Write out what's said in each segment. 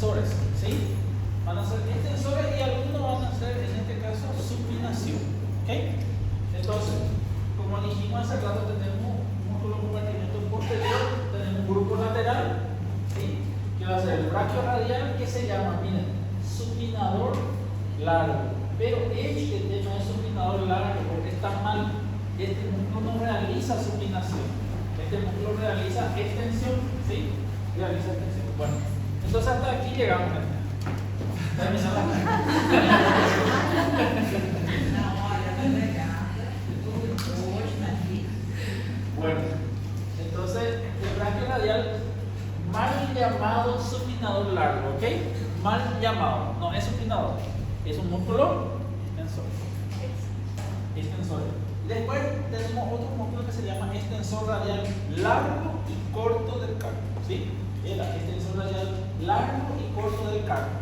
extensores, ¿sí? Van a ser extensores y algunos van a ser, en este caso, supinación, ¿ok? Entonces, como dijimos hace rato, tenemos un músculo compartimento posterior, tenemos un grupo lateral, ¿sí? Que va a ser el brachioradial, que se llama, miren, supinador largo. Pero este tema es supinador largo porque está mal. Este músculo no realiza supinación. Este músculo realiza extensión, ¿sí? Realiza extensión. Bueno, entonces hasta aquí llegamos. Bueno, entonces el brachioradial, mal llamado supinador largo, ¿ok? Mal llamado, no es supinador, es un músculo extensor. Después tenemos otro músculo que se llama extensor radial largo y corto del carpo, ¿sí? El extensor radial largo y corto del carpo.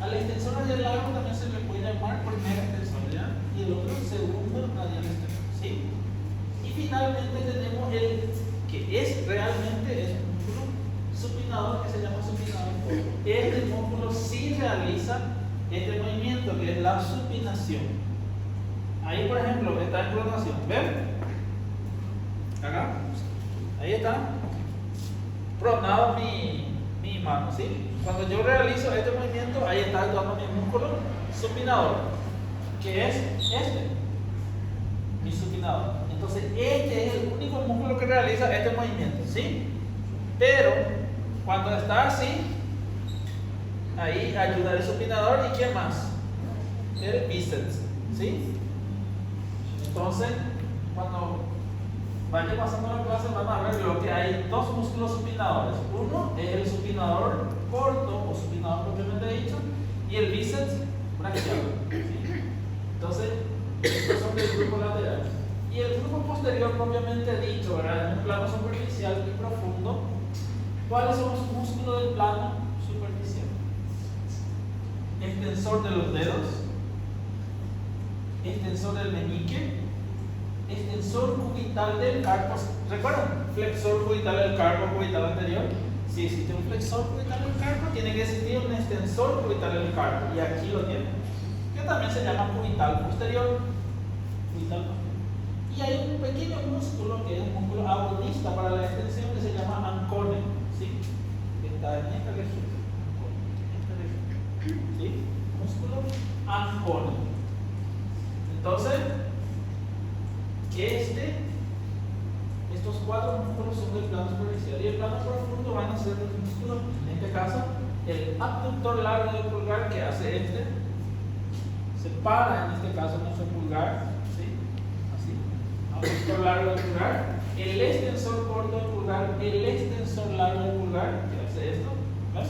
Al extensor radial largo también se le puede llamar primer extensor, ¿ya? Y el otro segundo radial extensor, ¿sí? Y finalmente tenemos el que es realmente un músculo supinador que se llama supinador corto. Este músculo sí realiza este movimiento que es la supinación. Ahí, por ejemplo, está en rotación. ¿Ven? Acá. Ahí está. Pronado mi mano, ¿sí? Cuando yo realizo este movimiento, ahí está actuando mi músculo supinador, que es este, mi supinador. Entonces, este es el único músculo que realiza este movimiento, ¿sí? Pero, cuando está así, ahí ayuda el supinador. ¿Y quién más? El bíceps, ¿sí? Entonces, cuando vaya pasando la clase, van a ver lo que hay dos músculos supinadores. Uno es el supinador corto o supinador propiamente dicho, y el bíceps brachial, ¿sí? Entonces, estos son del grupo lateral. Y el grupo posterior propiamente dicho, ¿verdad? En un plano superficial y profundo. ¿Cuáles son los músculos del plano superficial? Extensor de los dedos, extensor del meñique, extensor cubital del carpo. ¿Recuerdan? Flexor cubital del carpo, cubital anterior. Si existe un flexor cubital del carpo, tiene que existir un extensor cubital del carpo. Y aquí lo tienen. Que también se llama cubital posterior. Cubital posterior. Y hay un pequeño músculo que es un músculo agonista para la extensión que se llama ancone, ¿sí? Que está en esta región. ¿Sí? Músculo ancone. Entonces, estos cuatro músculos son del plano superficial y el plano profundo van a ser los músculos, en este caso, el abductor largo del pulgar que hace se para en este caso nuestro pulgar, ¿sí? Así, abductor largo del pulgar, el extensor corto del pulgar, el extensor largo del pulgar que hace esto, ¿ves?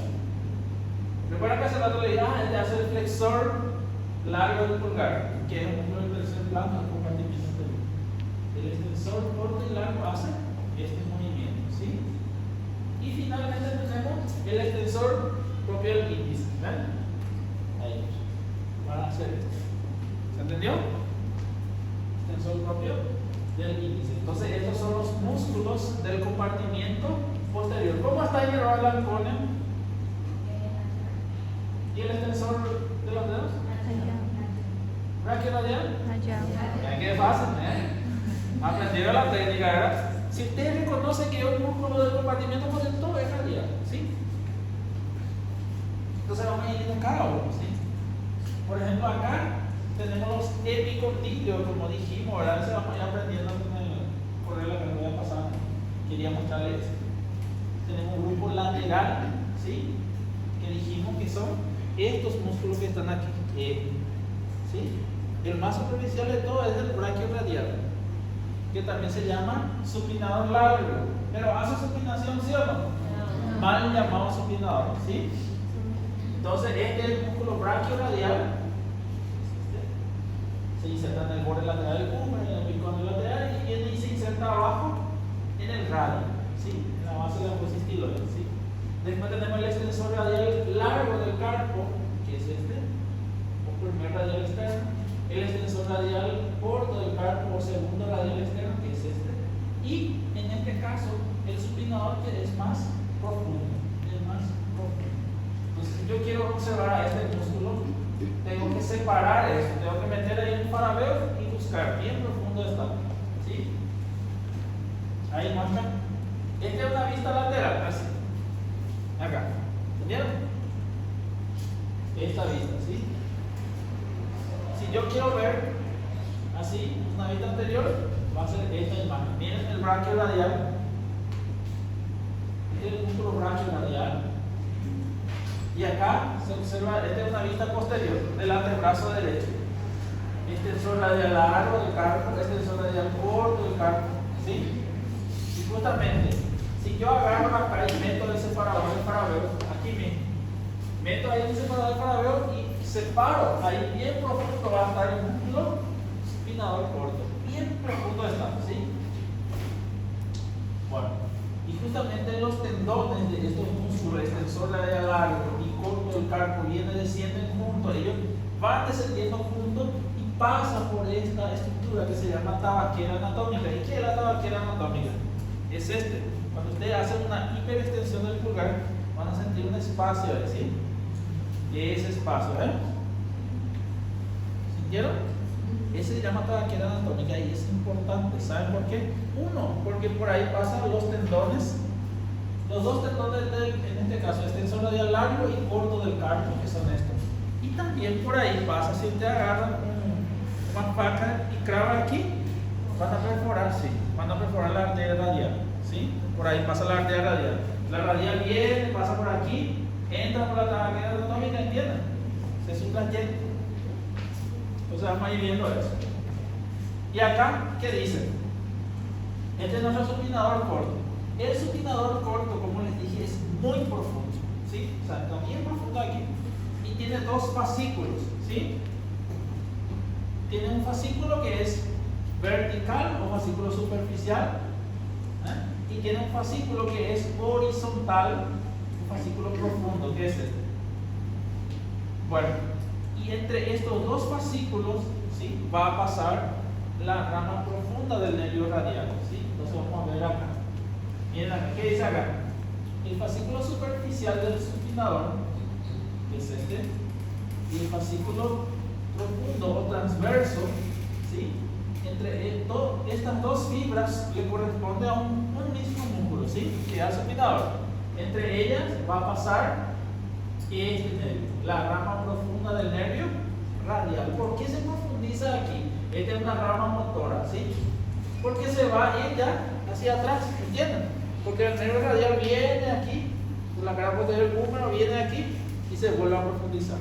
Recuerda que hace rato le dije, este hace el flexor largo del pulgar, que es un músculo del tercer plano del compartimento anterior. El extensor corto y largo hace este movimiento, ¿sí? Y finalmente tenemos el extensor propio del índice, ¿ven? Ahí van a hacer esto. ¿Se entendió? Extensor propio del índice. Entonces, estos son los músculos del compartimento posterior. ¿Cómo está inervado el ancone? ¿Y el extensor de los dedos? ¿Brachioradial? Ya que es fácil, ¿eh? Aprendieron la técnica, ¿verdad? Si usted reconoce que un músculo del compartimento posterior es radial, ¿sí? Entonces vamos a ir en cada uno, ¿sí? Por ejemplo, acá tenemos los epicondylios, como dijimos, ¿verdad? Se vamos a ir aprendiendo con el correo que nos voy a pasar. Quería mostrarles. Tenemos un grupo lateral, ¿sí? Que dijimos que son estos músculos que están aquí, ¿sí? El más superficial de todo es el brachioradial, que también se llama supinador largo. Pero ¿hace supinación, sí o no? Mal llamado supinador, ¿sí? Entonces, este es el músculo brachioradial. Se inserta en el borde lateral del cúmero, en el picón lateral, y viene y se inserta abajo en el radio, ¿sí? En la base de la fosa estiloide, ¿sí? Después tenemos el extensor radial largo del carpo, que es este, o primer radial externo. El extensor radial corto del carpo o segundo radial externo, que es este, y en este caso el supinador, que es más profundo, Entonces, si yo quiero observar a este músculo, tengo que separar esto, tengo que meter ahí un parabeo y buscar bien profundo está. ¿Sí? Ahí muestra. Esta es una vista lateral, así. Acá. ¿Entendieron? Esta vista, ¿sí? Si yo quiero ver así, una vista anterior, va a ser esta imagen. Miren el braquio radial. Este es el músculo braquio radial. Y acá se observa, esta es una vista posterior del antebrazo derecho. Extensor radial largo del carpo, extensor radial corto del carpo. ¿Sí? Y justamente, si yo agarro acá y meto el separador del parabeo, aquí mismo, meto ahí el separador del parabeo y separo, ahí bien profundo va a estar el músculo supinador corto. Bien profundo está, ¿sí? Bueno, y justamente los tendones de estos músculos, extensor radial largo y corto del carpo, vienen descienden juntos, ellos van descendiendo juntos y pasan por esta estructura que se llama tabaquera anatómica. ¿Y qué es la tabaquera anatómica? Es este. Cuando ustedes hacen una hiperextensión del pulgar, van a sentir un espacio ahí, ¿sí? Ese espacio, ¿eh? ¿Sintieron? Ese se llama tabaquera anatómica y es importante. ¿Saben por qué? Uno, porque por ahí pasan los tendones, los dos tendones en este caso, extensor radial largo y corto del carpo, que son estos. Y también por ahí pasa, si ustedes agarran una faca y clavan aquí, van a perforar, sí, van a perforar la arteria radial, ¿sí? Por ahí pasa la arteria radial. La radial viene, pasa por aquí, entra por la tabaquera anatómica, ¿entienden? Se subyacente. Entonces vamos a ir viendo eso. Y acá, ¿qué dice? Este es nuestro supinador corto. El supinador corto, como les dije, es muy profundo, ¿sí? O sea, está bien profundo aquí. Y tiene dos fascículos, ¿sí? Tiene un fascículo que es vertical o fascículo superficial, ¿eh? Y tiene un fascículo que es horizontal, un fascículo profundo, que es este. Bueno, y entre estos dos fascículos, ¿sí?, va a pasar la rama profunda del nervio radial, ¿sí? Entonces vamos a ver acá. Miren aquí, ¿qué dice acá? El fascículo superficial del supinador, que es este, y el fascículo profundo o transverso, ¿sí?, entre estas dos fibras le corresponde a un mismo músculo, ¿sí?, que es el supinador. Entre ellas va a pasar este nervio, la rama profunda del nervio radial. ¿Por qué se profundiza aquí? Esta es una rama motora, ¿sí? Porque se va ella hacia atrás, ¿entienden? Porque el nervio radial viene aquí, por la cara posterior del húmero, viene aquí y se vuelve a profundizar.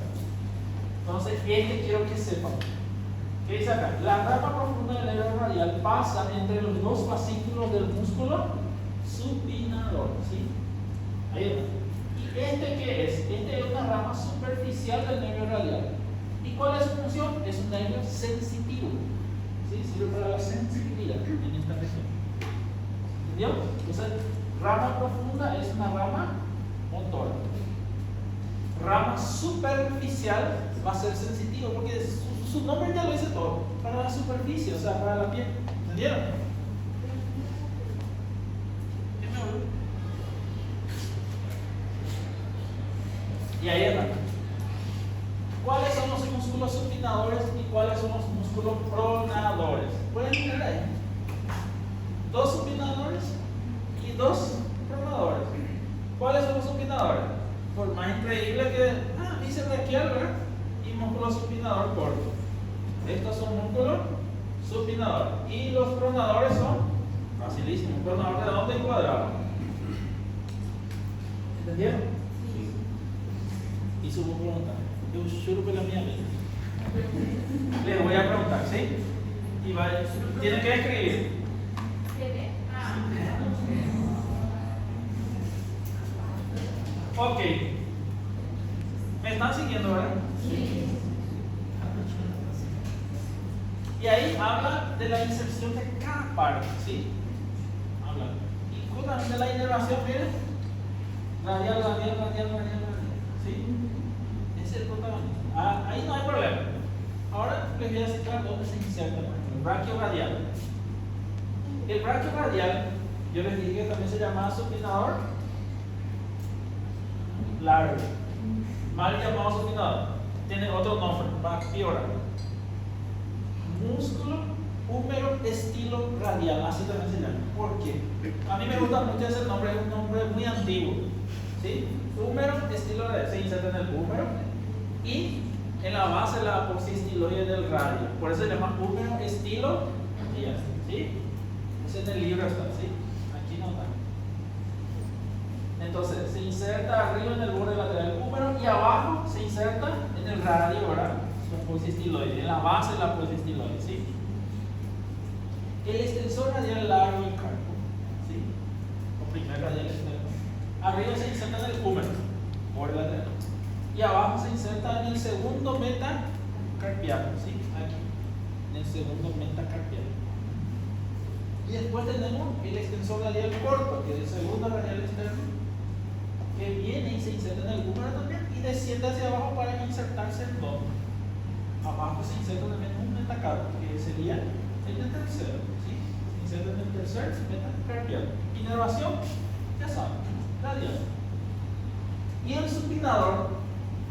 Entonces, quiero que sepan. ¿Qué dice acá? La rama profunda del nervio radial pasa entre los dos fascículos del músculo supinador, ¿sí? Ahí está. ¿Y este qué es? Este es una rama superficial del nervio radial. ¿Y cuál es su función? Es un nervio sensitivo, ¿sí? Sirve para la sensibilidad en esta región. ¿Entendió? Entonces, rama profunda es una rama motora. Rama superficial va a ser sensitivo, porque su nombre ya lo dice todo, para la superficie, o sea, para la piel. ¿Entendieron? Y ahí está. ¿Cuáles son los músculos supinadores y cuáles son los músculos pronadores? ¿Pueden mirar ahí? Dos supinadores y dos pronadores. ¿Cuáles son los supinadores? Por más increíble que dice braquial, ¿verdad? Y músculo supinador corto. Estos son músculos supinadores. Y los pronadores son facilísimos. Pronador redondo y cuadrado. ¿Entendieron? Sí. Y su pregunta. Yo juro que la mía amiga. Les voy a preguntar, ¿sí? Y tienen que escribir. Ok. ¿Me están siguiendo, verdad? Sí. Y ahí habla de la inserción de cada parte, ¿sí? Habla. Y justamente la inervación, miren. Radial, ¿sí? Es el protagonista. Ahí no hay problema. Ahora les voy a citar dónde se inserta. El braquio radial. El braquio radial, yo les dije que también se llamaba supinador largo. mal llamado supinador. Tiene otro nombre, para piorar. Músculo húmero estilo radial, así también se llama. ¿Por qué? A mí me gusta mucho ese nombre, es un nombre muy antiguo. ¿Sí? Húmero estilo radial, se inserta en el húmero y en la base de la apocistiloide del radio. Por eso se llama húmero estilo radial. ¿Sí? Ese en el libro está, ¿sí? Aquí no está. Entonces, se inserta arriba en el borde lateral del húmero y abajo se inserta en el radio, ¿verdad? La apocistiloide, en la base de la apocistiloide, ¿sí? El extensor radial largo y carpo, ¿sí? O primer radial externo. Arriba se inserta en el húmero, borde lateral. Y abajo se inserta en el segundo metacarpiano, ¿sí? Aquí, en el segundo metacarpiano. Y después tenemos el extensor radial corto, que es el segundo radial externo, que viene y se inserta en el húmero también y desciende hacia abajo para insertarse en donde. Abajo se inserta también un metacarpo, que sería el tercero, ¿sí? Se inserta en el tercer metacarpiano. Inervación, ya saben, radial. Y el supinador,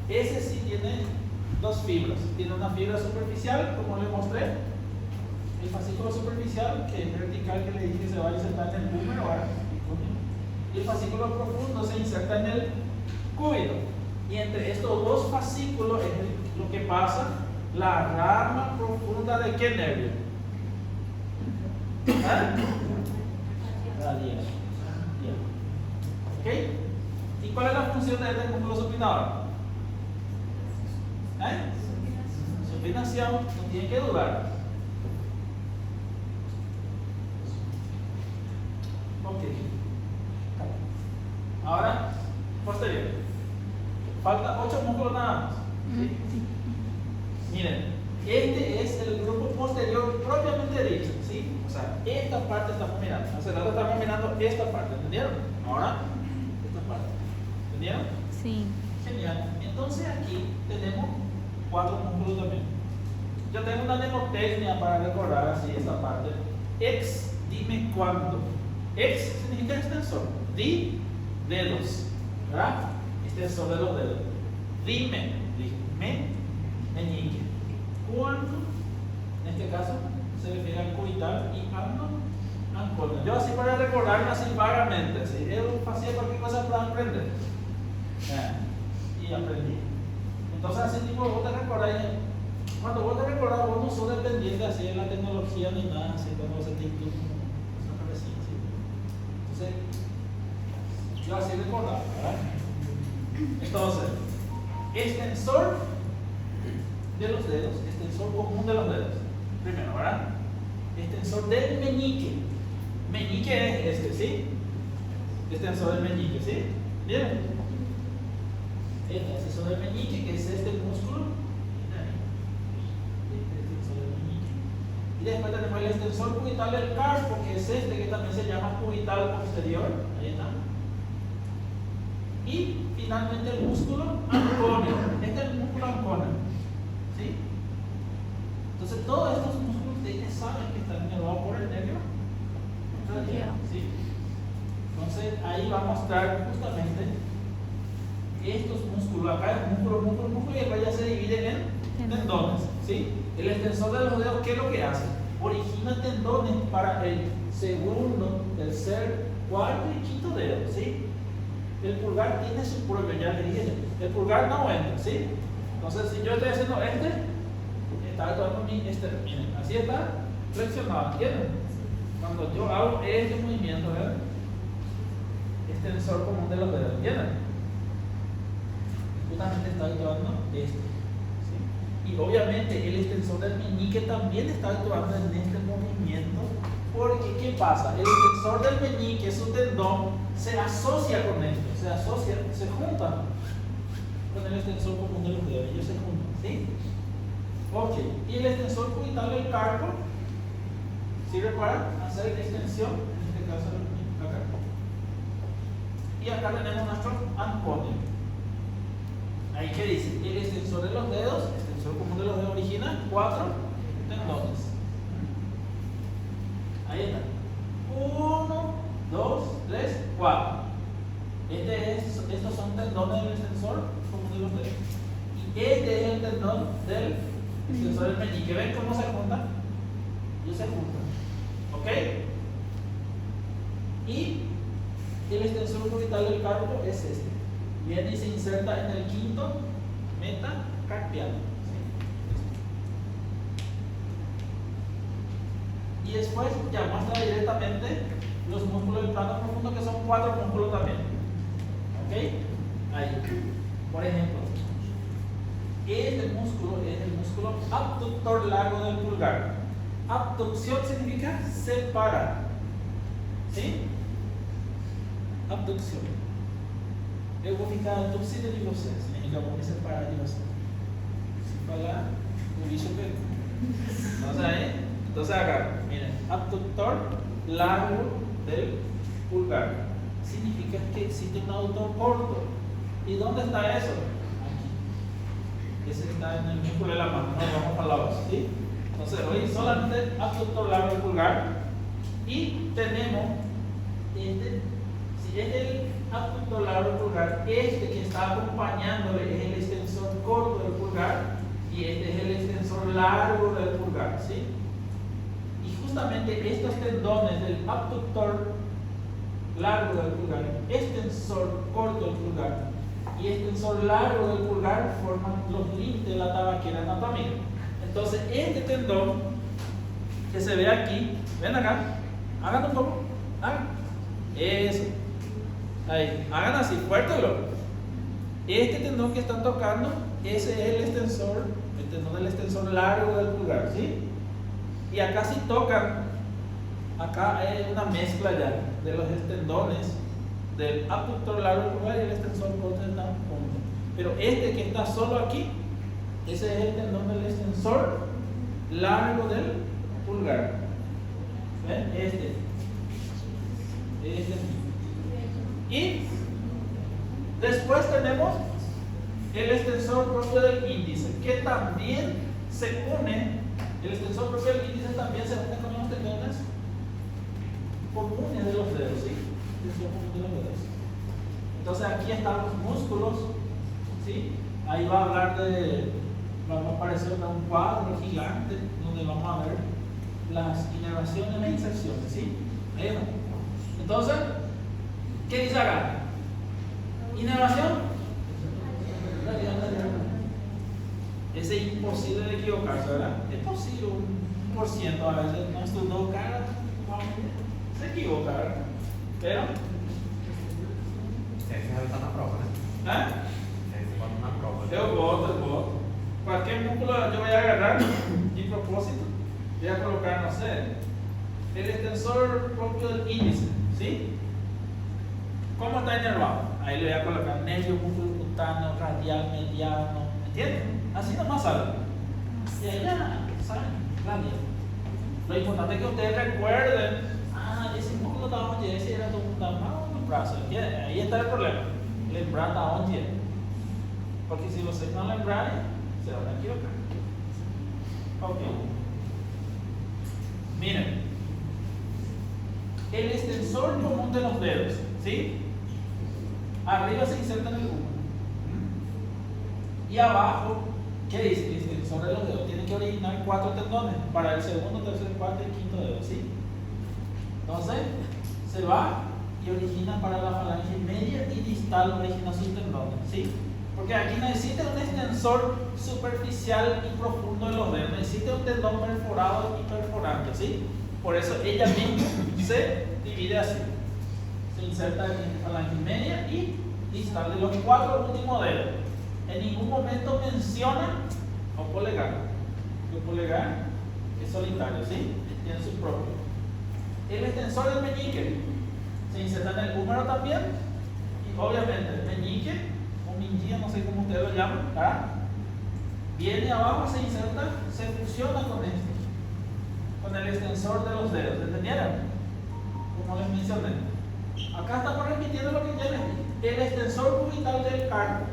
ese sí tiene dos fibras. Tiene una fibra superficial, como le mostré, el fascículo superficial, que es vertical, que le dije que se va a insertar en el húmero, ¿verdad? Y el fascículo profundo se inserta en el cúbito. Y entre estos dos fascículos es lo que pasa la rama profunda de qué nervio. ¿Ah? Radial. ¿Ok? ¿Y cuál es la función de este músculo supinador? Supinación, no tiene que dudar. Ok. Ahora, posterior. Falta 8 músculos nada más. ¿Sí? Miren, este es el grupo posterior propiamente dicho, ¿sí? O sea, esta parte estamos mirando. Hace rato estamos mirando esta parte, ¿entendieron? Ahora, esta parte. ¿Entendieron? Sí. Genial. Entonces aquí tenemos 4 músculos también. Yo tengo una mnemotecnia para recordar así esta parte. Ex, dime cuándo. Ex significa extensor. Di, dedos. ¿Verdad? Extensor de los dedos. Dime, meñique. Cuándo, en este caso, se refiere al cubital y ando, ancono. Yo así para recordarme así vagamente. ¿Sí? Es fácil cualquier cosa para aprender. Y aprendí. Entonces así tipo vos te recordás. Cuando vos te recordás, vos no sos dependiente así de la tecnología ni nada, así cuando se te incluye. Entonces, yo así recordaba, ¿verdad? Entonces, extensor de los dedos, extensor común de los dedos. Primero, ¿verdad? Extensor del meñique. Meñique es este, ¿sí? Extensor del meñique, ¿sí? ¿Vieron? Este extensor del meñique, que es este músculo. Y después tenemos el extensor cubital del carpo, que es este que también se llama cubital posterior. Ahí está. Y finalmente el músculo anconio. Este es el músculo anconio. ¿Sí? Entonces todos estos músculos ustedes saben que están inervados por el nervio radial. ¿Sí? Entonces ahí va a mostrar justamente estos músculos. Acá es músculo y acá ya se dividen en tendones. ¿Sí? El extensor de los dedos, ¿qué es lo que hace? Origina tendones para el segundo, tercer, cuarto y quinto dedo, ¿sí? El pulgar tiene su propio, ya le dije, el pulgar no entra, ¿sí? Entonces, si yo estoy haciendo está actuando mi miren, así está flexionado, ¿entienden? Cuando yo hago este movimiento, ¿verdad? Extensor común de los dedos, ¿entienden? Justamente está actuando este. Y obviamente el extensor del meñique también está actuando en este movimiento, porque ¿qué pasa? El extensor del meñique, su tendón, se asocia con esto, se junta con el extensor común de los dedos, ellos se juntan, ¿sí? Ok, y el extensor cubital del carpo sirve para hacer extensión, en este caso acá. Y acá tenemos nuestro anconio. Ahí que dice, el extensor de los dedos, extensor común de los dedos origina 4 tendones. Ahí está. 1, 2, 3, 4. Estos son tendones del extensor común de los dedos. Y este es el tendón del extensor del meñique. ¿Ven cómo se juntan? Y se juntan. ¿Ok? Y el extensor cubital del carpo es este. Viene y se inserta en el quinto metacarpiano. Y después ya muestra directamente los músculos del plano profundo, que son 4 músculos también. ¿Ok? Ahí. Por ejemplo, este músculo es el músculo abductor largo del pulgar. Abducción significa separar. ¿Sí? Abducción. Eu vou ficar abducido de você. Significa vou me separar de você. Se falar, o bicho pegou. Entonces acá, miren, abductor largo del pulgar. Significa que existe un aductor corto. ¿Y dónde está eso? Aquí. Ese está en el músculo de la mano. No vamos para la base, ¿sí? Entonces hoy solamente abductor largo del pulgar. Y tenemos si es el abductor largo del pulgar, este que está acompañándole es el extensor corto del pulgar y este es el extensor largo del pulgar, ¿sí? Y justamente estos tendones del abductor largo del pulgar, extensor corto del pulgar y extensor largo del pulgar forman los límites de la tabaquera anatómica. Entonces este tendón que se ve aquí, ven acá, hagan un poco, hagan eso, ahí, hagan así, fuértelo. Este tendón que están tocando, ese es el extensor, el tendón del extensor largo del pulgar, ¿sí? Y acá si tocan, acá hay una mezcla ya de los tendones del abductor largo del pulgar y el extensor corto están juntos. Pero este que está solo aquí, ese es el tendón del extensor largo del pulgar. ¿Ven? Este. Y después tenemos el extensor propio del índice, que también se une. El extensor propio del índice también se une con los tendones comunes de los dedos, ¿sí? Extensor común de los dedos. Entonces aquí están los músculos, ¿sí? Ahí va a hablar vamos a aparecer un cuadro gigante donde vamos a ver las inervaciones y las inserciones, ¿sí? Ahí va. Entonces, ¿qué dice acá? Inervación. Es imposible de equivocarse, ¿verdad? Es posible, 1% a veces no estudió cara, se equivoca, ¿verdad? Pero se falta una prueba, ¿no? ¿eh? Se falta una prueba. Eu voto. Cualquier músculo yo voy a agarrar y propósito, voy a colocar, no sé, el extensor propio del índice, ¿sí? ¿Cómo está inervado? Ahí le voy a colocar nervio músculo cutáneo, radial, mediano, ¿entienden? Así nomás sale. Y ahí ya saben, radial. Lo importante es que ustedes recuerden, ese músculo está donde, ese era todo un brazo, ¿entienden? Ahí está el problema. Lembrar está donde. Porque si vocês no lembrarem, se van a equivocar. Ok. Miren, el extensor común de los dedos, ¿sí? Arriba se inserta en el húmero. Y abajo, ¿qué dice? El extensor de los dedos tiene que originar 4 tendones para el segundo, tercer, cuarto y quinto dedo, ¿sí? Entonces, se va y origina para la falange media y distal, origina sus tendones, ¿sí? Porque aquí necesita un extensor superficial y profundo de los dedos, necesita un tendón perforado y perforante, ¿sí? Por eso ella misma se divide así. Se inserta en la falange media y distal de los 4 últimos dedos. En ningún momento menciona a polegar. El polegar es solitario, ¿sí? Tiene su propio. El extensor del meñique se inserta en el húmero también. Y obviamente el meñique, o minguía, no sé cómo ustedes lo llaman, ¿verdad? Viene abajo, se inserta, se fusiona con esto, con el extensor de los dedos. ¿Entendieron? Como les mencioné. Acá estamos repitiendo lo que ya les dije. El extensor cubital del carpo.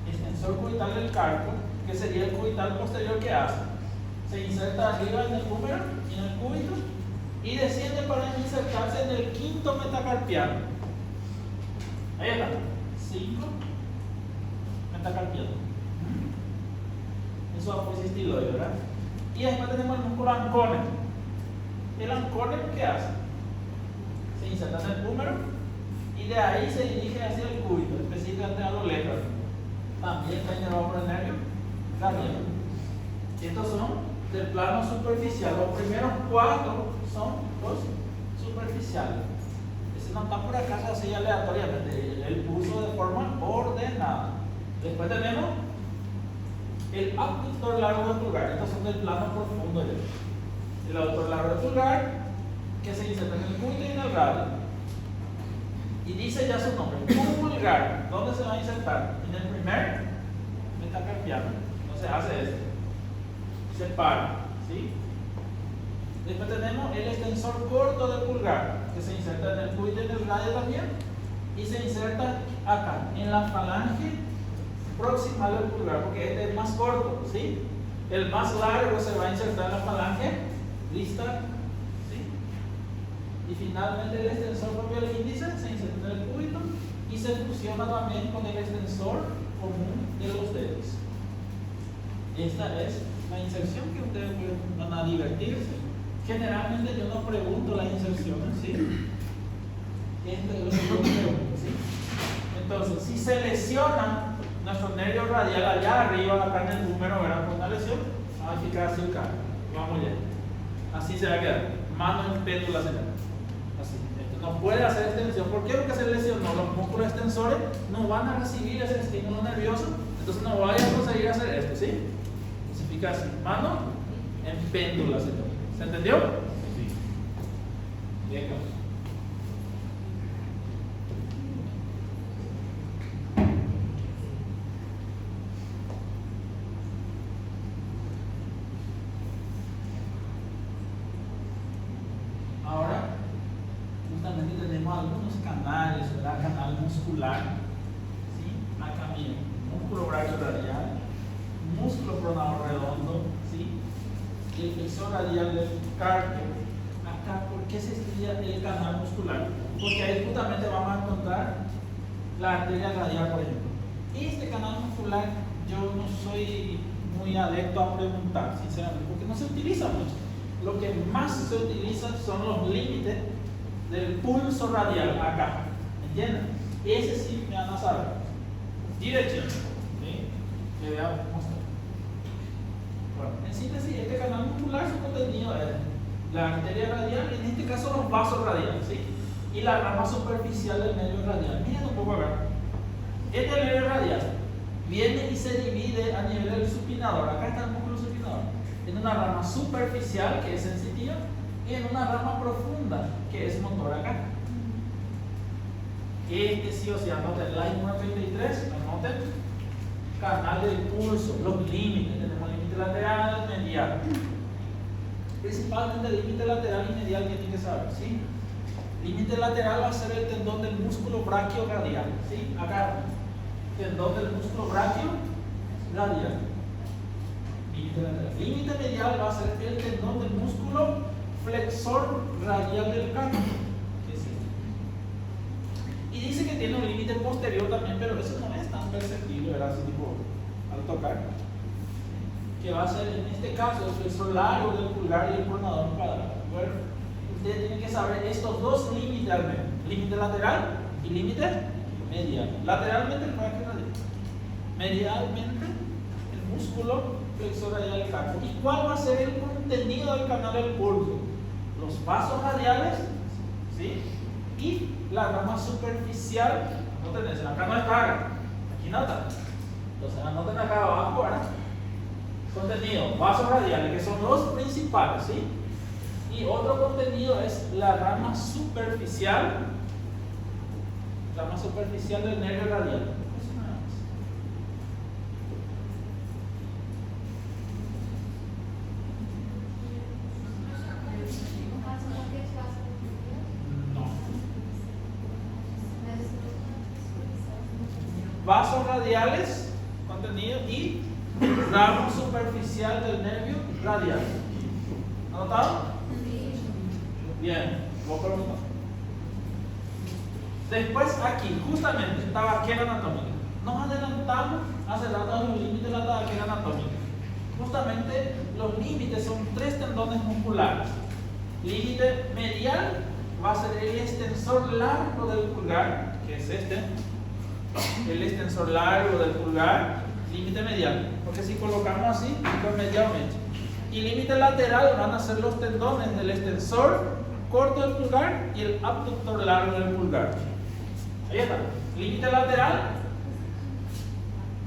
Extensor cubital del carpo, que sería el cubital posterior que hace. Se inserta arriba en el húmero, en el cúbito, y desciende para insertarse en el quinto metacarpiano. Ahí está. 5 metacarpiano. Eso es aposis estiloide, ¿verdad? Y después tenemos el músculo ancones. El ancones, ¿qué hace? Se inserta en el húmero y de ahí se dirige hacia el cúbito, específicamente a los letras. También está inervado por el nervio radial. Estos son del plano superficial. Los primeros 4 son los superficiales. Ese no está por acá así aleatoriamente. El uso de forma ordenada. Después tenemos el abductor largo del pulgar. Estos son del plano profundo. El abductor largo del pulgar, que se inserta en el cúbito y en el radio. Y dice ya su nombre, pulgar. ¿Dónde se va a insertar? En el primer metacarpiano. Entonces hace esto. Se para, ¿sí? Después tenemos el extensor corto del pulgar, que se inserta en el cúbito y en el radio también. Y se inserta acá, en la falange proximal del pulgar, porque este es más corto, ¿sí? El más largo se va a insertar en la falange distal, ¿sí? Y finalmente el extensor propio del índice se inserta en el cúbito y se fusiona también con el extensor común de los dedos. Esta es la inserción que ustedes van a divertirse. Generalmente yo no pregunto las inserciones, ¿sí? Esto es lo que yo pregunto, ¿sí? Entonces, si se lesiona nuestro nervio radial allá arriba, acá en el húmero, ¿verdad? Con una lesión, va a ficar así acá. Vamos ya. Así se va a quedar. Mano en péndula central. Así. Esto no puede hacer extensión. ¿Por qué? Porque se lesionó. Los músculos extensores no van a recibir ese estímulo nervioso. Entonces no vayan a conseguir hacer esto, ¿sí? Se fica así. Mano en péndula central. ¿Se entendió? Sí. Bien, claro. Ahora, justamente tenemos algunos canales, ¿verdad? Canal muscular, ¿sí? Acá miren, músculo brachioradial, músculo pronador redondo, ¿sí? Y el flexor radial del carpio. Acá, ¿por qué se estudia el canal muscular? Porque ahí justamente vamos a encontrar la arteria radial, por ejemplo. Este canal muscular yo no soy muy adepto a preguntar, sinceramente, porque no se utiliza mucho. Lo que más se utiliza son los límites del pulso radial acá, ¿entienden? Ese sí me van a saber. Dirección, ¿sí? Le voy a mostrar. Bueno, en síntesis, este canal muscular, su contenido es la arteria radial, y en este caso los vasos radiales, ¿sí? Y la rama superficial del nervio radial. Miren un poco acá. Este nervio radial viene y se divide a nivel del supinador. Acá está el músculo supinador. En una rama superficial, que es sensitiva, y en una rama profunda, que es motor acá. Este sí o sí, anoten la I-133, anoten canal del pulso, los límites, tenemos límite lateral, medial. Principalmente el límite lateral y medial tienen que saber, ¿sí? Límite lateral va a ser el tendón del músculo brachioradial, ¿sí? Acá, tendón del músculo brachioradial. Límite lateral. Límite medial va a ser el tendón del músculo flexor radial del carpio, que es este. Y dice que tiene un límite posterior también, pero eso no es tan perceptible, ¿verdad? Así tipo, al tocar. Que va a ser en este caso el flexor largo del pulgar y el pronador cuadrado. Bueno, ustedes tienen que saber estos dos límites al menos: límite lateral y límite medial. Lateralmente el brachioradial, medialmente el músculo flexor radial del carpio. ¿Y cuál va a ser el contenido del canal del pulso? Los vasos radiales, ¿sí? Y la rama superficial. Anoten eso, acá no está, aquí no está. Entonces anoten acá abajo, ¿verdad? Contenido, vasos radiales, que son los principales, ¿sí? Y otro contenido es la rama superficial del nervio radial. Eso nada más. No. Vasos radiales, contenido, y rama superficial del nervio radial. ¿Anotado? Bien, voy a preguntar. Después aquí, justamente, tabaquera anatómica. Nos adelantamos hace rato a los límites de la tabaquera anatómica. Justamente los límites son 3 tendones musculares. Límite medial va a ser el extensor largo del pulgar, que es este. El extensor largo del pulgar, límite medial. Porque si colocamos así, pues medialmente. Y límite lateral van a ser los tendones del extensor corto del pulgar y el abductor largo del pulgar. Ahí está. Límite lateral,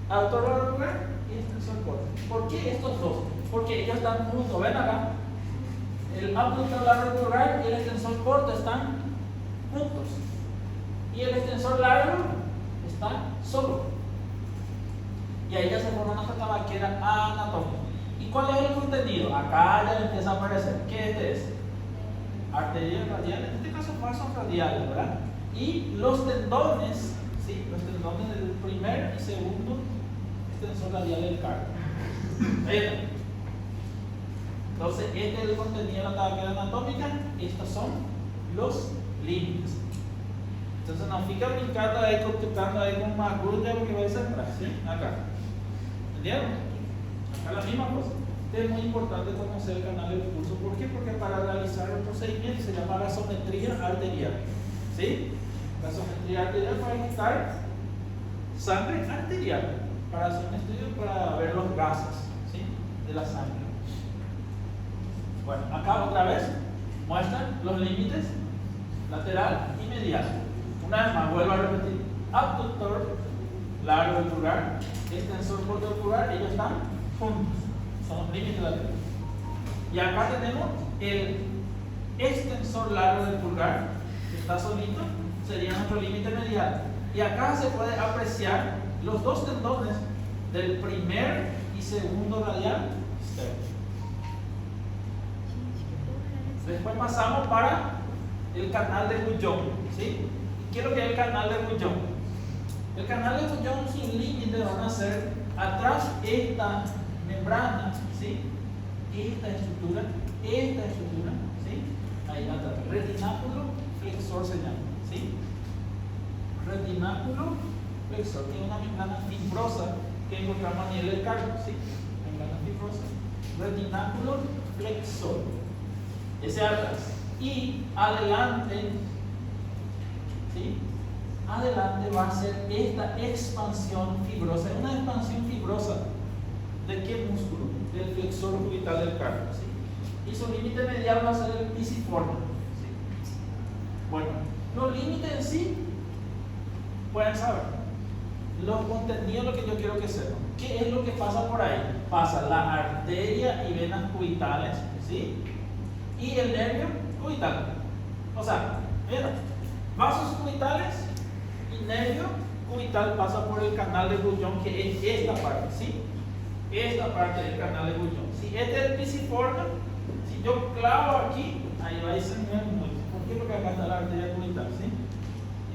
abductor largo del pulgar y extensor corto. ¿Por qué estos dos? Porque ellos están juntos. Ven acá. El abductor largo del pulgar y el extensor corto están juntos. Y el extensor largo está solo. Y ahí ya se forma una tabaquera anatómica. ¿Y cuál es el contenido? Acá ya empieza a aparecer. ¿Qué es? Arterias radiales, en este caso son radiales, ¿verdad? Y los tendones, ¿sí? Los tendones del primer y segundo extensor radial del cardio. Ahí está. Entonces, este es el contenido de la tabaquera anatómica. Estos son los límites. Entonces, no fica brincando ahí, tocando ahí con más grulla porque va a ser atrás, ¿sí? Acá. ¿Entendieron? Acá la misma cosa. Es muy importante conocer el canal del pulso. ¿Por qué? Porque para realizar el procedimiento se llama gasometría arterial. ¿Sí? Gasometría arterial para quitar sangre arterial. Para hacer un estudio para ver los gases, ¿sí? De la sangre. Bueno, acá otra vez muestran los límites lateral y medial. Una vez más, vuelvo a repetir. Abductor largo del pulgar, extensor corto del pulgar, ellos están juntos. Son los límites laterales. Y acá tenemos el extensor largo del pulgar, que está solito, sería nuestro límite medial. Y acá se puede apreciar los dos tendones del primer y segundo radial externo. Después pasamos para el canal de Guyon, ¿sí? ¿Qué es lo que es el canal de Guyon? El canal de Guyon, sus límites van a ser atrás esta membrana, ¿sí? Esta estructura, ¿sí? Ahí atrás. Retináculo flexor se llama, ¿sí? Retináculo flexor, que es una membrana fibrosa que encontramos a nivel del cardio, ¿sí? Membrana fibrosa. Retináculo flexor. Ese atrás. Y adelante, ¿sí? Adelante va a ser esta expansión fibrosa. Es una expansión fibrosa. ¿De qué músculo? Del flexor cubital del cardio, ¿sí? Y su límite medial va a ser el pisiforme, ¿sí? Bueno, los límites en sí pueden saber. Los contenidos, lo que yo quiero que sepan. ¿Qué es lo que pasa por ahí? Pasa la arteria y venas cubitales, ¿sí? Y el nervio cubital. O sea, mira, vasos cubitales y nervio cubital pasa por el canal de Guyon, que es esta parte, ¿sí? Esta parte del canal de Guyon. Si este es el pisiforme, si yo clavo aquí, ahí va a ser muy. ¿Por qué? Porque acá está la arteria cubital, ¿sí?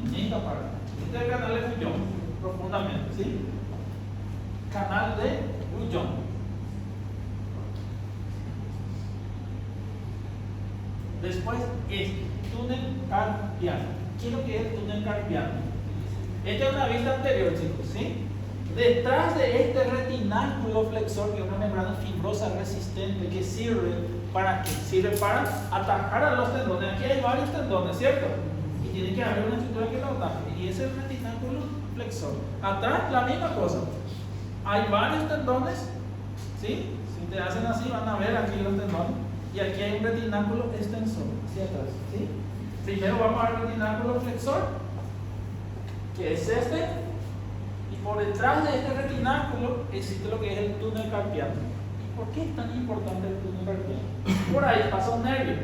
En esta parte. Este es el canal de Guyon, profundamente, ¿sí? Canal de Guyon. Después es túnel carpiano. ¿Qué es lo que es el túnel carpiano? Esta es una vista anterior, chicos, ¿sí? Detrás de este retináculo flexor, que es una membrana fibrosa resistente que sirve para atajar a los tendones. Aquí hay varios tendones, ¿cierto? Y tiene que haber una estructura que lo ataje. Y ese es el retináculo flexor. Atrás la misma cosa. Hay varios tendones, ¿sí? Si te hacen así van a ver aquí los tendones. Y aquí hay un retináculo extensor hacia atrás, ¿sí? Primero vamos al retináculo flexor, que es este, y por detrás de este retináculo existe lo que es el túnel carpiano. ¿Y por qué es tan importante el túnel carpiano? Por ahí pasa un nervio,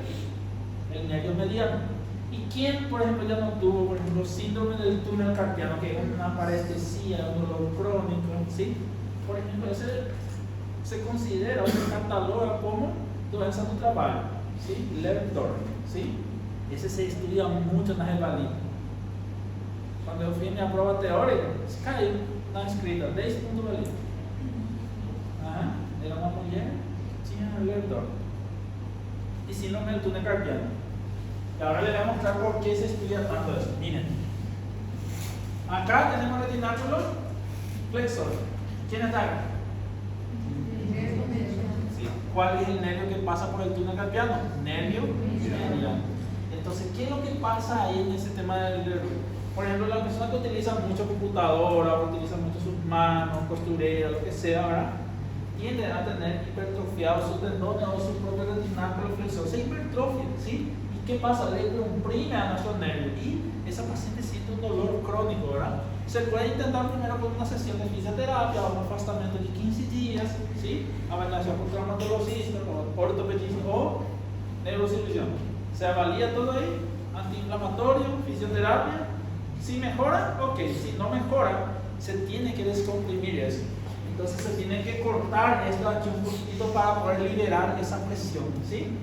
el nervio mediano. ¿Y quién, por ejemplo, ya no tuvo, por ejemplo, síndrome del túnel carpiano, que es una parestesia, un dolor crónico, ¿sí? Por ejemplo, ese se considera o se cataloga como doença no trabalho, ¿sí? Lertor, ¿sí? Ese se estudia mucho en la Evalid. Cuando yo fui a mi prueba teórica, caiu na escrita 10 puntos ali. Era una mujer, tinha Lertor. Y síndrome del túnel carpiano. Y ahora les voy a mostrar por qué se estudia tanto eso. Miren, Acá tenemos el retináculo flexor. ¿Quién está acá? Sí. ¿Cuál es el nervio que pasa por el túnel carpiano? Nervio mediano. Entonces, ¿qué es lo que pasa ahí en ese tema del nervio? Por ejemplo, la persona que utiliza mucho computadora, o utiliza mucho sus manos, costurera, lo que sea, ¿verdad? Tienden a tener hipertrofiados sus tendones o su propio retináculo flexor. Se hipertrofia, ¿sí? ¿Y qué pasa? Le comprime a nuestros nervios y esa paciente siente un dolor crónico, ¿verdad? Se puede intentar primero con una sesión de fisioterapia o un afastamiento de 15 días, ¿sí? Avaliación con traumatologista, o ortopedista o neurocirujano. Se avalía todo ahí, antiinflamatorio, fisioterapia. Si mejora, ok. Si no mejora, se tiene que descomprimir eso. Entonces se tiene que cortar esto aquí un poquitito para poder liberar esa presión, ¿sí?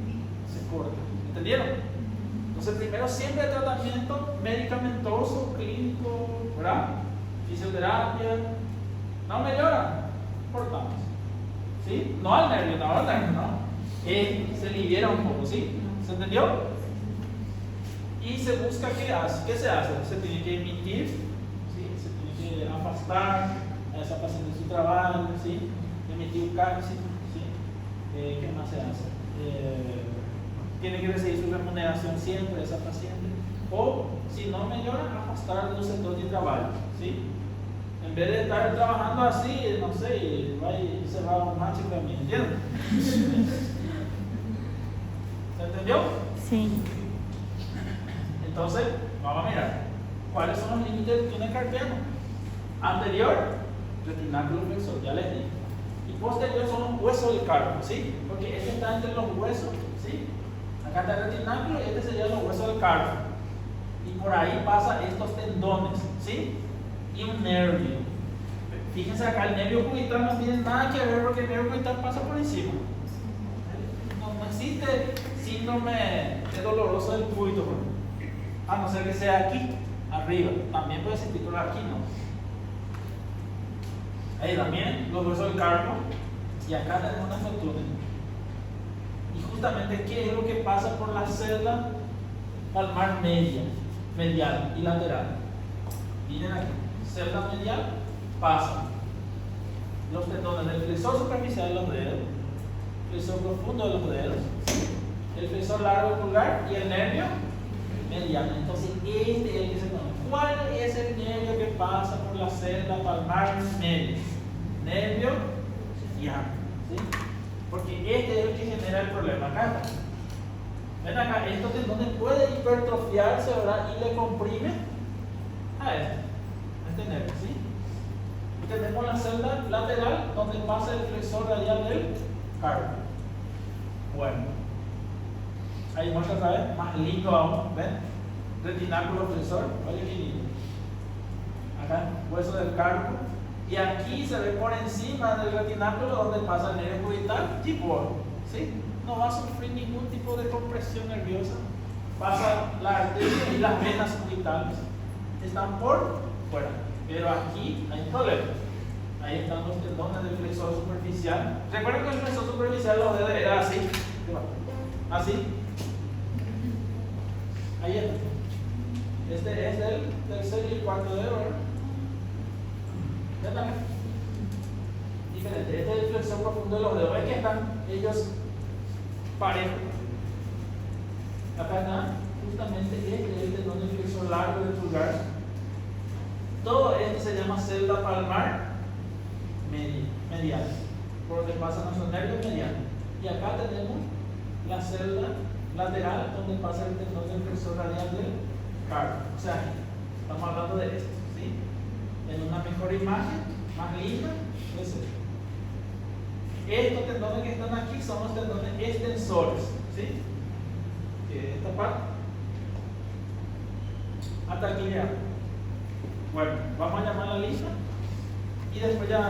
Se corta. ¿Entendieron? Entonces primero siempre tratamiento medicamentoso, clínico, ¿verdad? Fisioterapia. No mejora, cortamos. ¿Sí? No al nervio, no. Se libera un poco, ¿sí? ¿Se entendió? Y se busca ¿qué se hace? Se tiene que emitir, ¿sí? Se tiene que afastar a esa paciente de su trabajo, ¿sí? Emitir un cápside, ¿sí? ¿Qué más se hace? Tiene que recibir su remuneración siempre de esa paciente. O, si no mejora, afastar de un sector de trabajo, ¿sí? En vez de estar trabajando así, no sé, va y se va a un macho también, ¿entiendes? ¿Se entendió? Sí. Entonces, vamos a mirar cuáles son los límites del túnel carpiano. Anterior, retináculo flexor, ya les dije. Y posterior son los huesos del carpo, ¿sí? Porque este está entre los huesos, ¿sí? Acá está el retináculo y este sería los huesos del carpo. Y por ahí pasan estos tendones, ¿sí? Y un nervio. Fíjense acá, el nervio cubital no tiene nada que ver porque el nervio cubital pasa por encima. No existe síndrome de doloroso del cúbito, a no ser que sea aquí, arriba. También puede ser titular aquí, ¿no? Ahí también los huesos del carpo. Y acá tenemos una túnel. Y justamente, ¿qué es lo que pasa por la celda palmar medial y lateral? Miren aquí, celda medial pasa los tendones del flexor superficial de los dedos, flexor profundo de los dedos, el flexor largo del pulgar y el nervio mediano. Entonces, este es el que se conoce. ¿Cuál es el nervio que pasa por la celda palmar media? Nervio mediano, ¿sí? Porque este es el que genera el problema. Acá está. Ven acá, estos tendones pueden hipertrofiarse, ¿verdad? Y le comprime a este nervio, ¿sí? Y tenemos la celda lateral donde pasa el flexor radial del carpo. Bueno, ahí muestra otra vez, más lindo aún, ¿ven? Retináculo flexor, oye qué lindo. Acá, hueso del carpo. Y aquí se ve por encima del retináculo donde pasa el nervio cubital, tipo, ¿sí? No va a sufrir ningún tipo de compresión nerviosa. Pasa la arteria y las venas cubitales. Están por fuera. Pero aquí hay un problema. Ahí están los tendones del flexor superficial. Recuerden que el flexor superficial los dedos era así. Así. Ahí está. Este es el tercer y el cuarto dedo, ¿verdad? ¿Ven? Diferente. Este es el flexor profundo de los dedos. ¿Ven que están ellos parejos? Acá está justamente este es el tendón del flexor largo del pulgar. Todo esto se llama celda palmar medial, por donde pasan nuestros nervios medianos. Y acá tenemos la celda lateral, donde pasa el tendón del flexor radial del carpo. O sea, estamos hablando de esto, ¿sí? En una mejor imagen, más linda, es esto. Estos tendones que están aquí son los tendones extensores, ¿sí? Esta parte. Hasta aquí ya. Bueno, vamos a llamar la lista y después ya